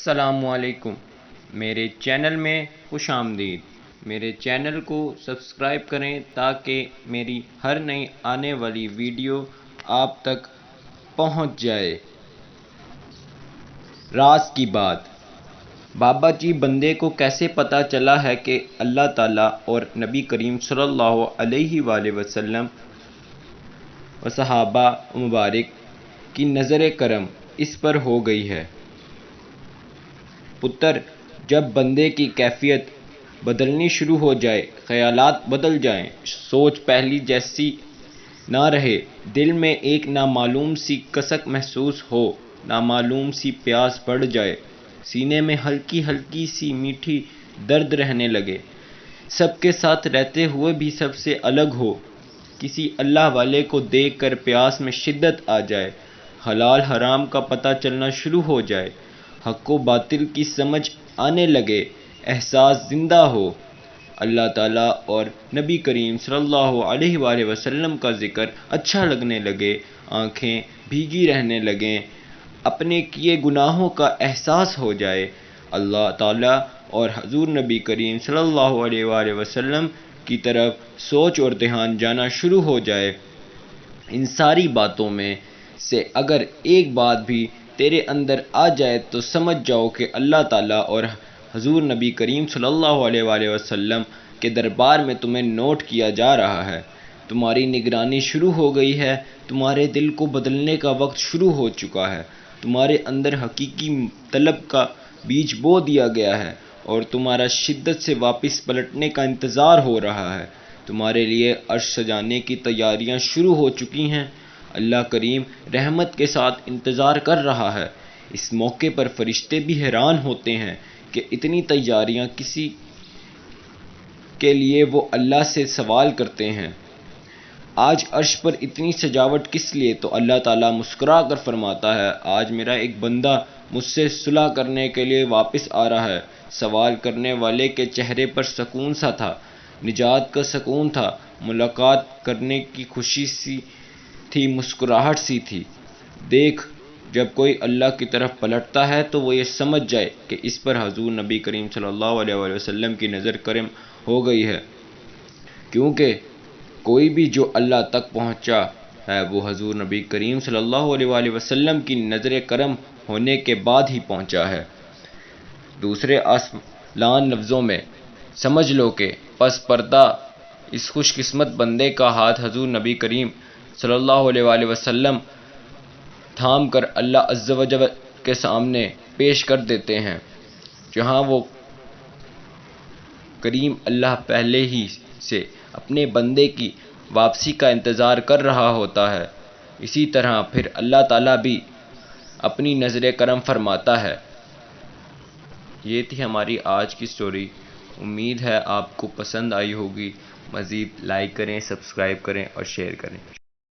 السلام علیکم، میرے چینل میں خوش آمدید۔ میرے چینل کو سبسکرائب کریں تاکہ میری ہر نئی آنے والی ویڈیو آپ تک پہنچ جائے۔ راز کی بات۔ بابا جی بندے کو کیسے پتہ چلا ہے کہ اللہ تعالیٰ اور نبی کریم صلی اللہ علیہ وآلہ وسلم و صحابہ مبارک کی نظر کرم اس پر ہو گئی ہے؟ پتر، جب بندے کی کیفیت بدلنی شروع ہو جائے، خیالات بدل جائیں، سوچ پہلی جیسی نہ رہے، دل میں ایک نامعلوم سی کسک محسوس ہو، نامعلوم سی پیاس بڑھ جائے، سینے میں ہلکی ہلکی سی میٹھی درد رہنے لگے، سب کے ساتھ رہتے ہوئے بھی سب سے الگ ہو، کسی اللہ والے کو دیکھ کر پیاس میں شدت آ جائے، حلال حرام کا پتہ چلنا شروع ہو جائے، حق و باطل کی سمجھ آنے لگے، احساس زندہ ہو، اللہ تعالیٰ اور نبی کریم صلی اللہ علیہ وآلہ وسلم کا ذکر اچھا لگنے لگے، آنکھیں بھیگی رہنے لگیں، اپنے کیے گناہوں کا احساس ہو جائے، اللہ تعالیٰ اور حضور نبی کریم صلی اللہ علیہ وآلہ وسلم کی طرف سوچ اور دھیان جانا شروع ہو جائے۔ ان ساری باتوں میں سے اگر ایک بات بھی تیرے اندر آ جائے تو سمجھ جاؤ کہ اللہ تعالیٰ اور حضور نبی کریم صلی اللہ علیہ وآلہ وسلم کے دربار میں تمہیں نوٹ کیا جا رہا ہے، تمہاری نگرانی شروع ہو گئی ہے، تمہارے دل کو بدلنے کا وقت شروع ہو چکا ہے، تمہارے اندر حقیقی طلب کا بیج بو دیا گیا ہے اور تمہارا شدت سے واپس پلٹنے کا انتظار ہو رہا ہے، تمہارے لیے عرش سجانے کی تیاریاں شروع ہو چکی ہیں، اللہ کریم رحمت کے ساتھ انتظار کر رہا ہے۔ اس موقع پر فرشتے بھی حیران ہوتے ہیں کہ اتنی تیاریاں کسی کے لیے، وہ اللہ سے سوال کرتے ہیں، آج عرش پر اتنی سجاوٹ کس لیے؟ تو اللہ تعالیٰ مسکرا کر فرماتا ہے، آج میرا ایک بندہ مجھ سے صلح کرنے کے لیے واپس آ رہا ہے۔ سوال کرنے والے کے چہرے پر سکون سا تھا، نجات کا سکون تھا، ملاقات کرنے کی خوشی سی تھی، مسکراہٹ سی تھی۔ دیکھ، جب کوئی اللہ کی طرف پلٹتا ہے تو وہ یہ سمجھ جائے کہ اس پر حضور نبی کریم صلی اللہ علیہ وآلہ وسلم کی نظر کرم ہو گئی ہے، کیونکہ کوئی بھی جو اللہ تک پہنچا ہے وہ حضور نبی کریم صلی اللہ علیہ وآلہ وسلم کی نظر کرم ہونے کے بعد ہی پہنچا ہے۔ دوسرے آسان لفظوں میں سمجھ لو کہ پس پردہ اس خوش قسمت بندے کا ہاتھ حضور نبی کریم صلی اللہ علیہ وآلہ وسلم تھام کر اللہ عز و جل کے سامنے پیش کر دیتے ہیں، جہاں وہ کریم اللہ پہلے ہی سے اپنے بندے کی واپسی کا انتظار کر رہا ہوتا ہے، اسی طرح پھر اللہ تعالیٰ بھی اپنی نظر کرم فرماتا ہے۔ یہ تھی ہماری آج کی سٹوری، امید ہے آپ کو پسند آئی ہوگی۔ مزید لائک کریں، سبسکرائب کریں اور شیئر کریں۔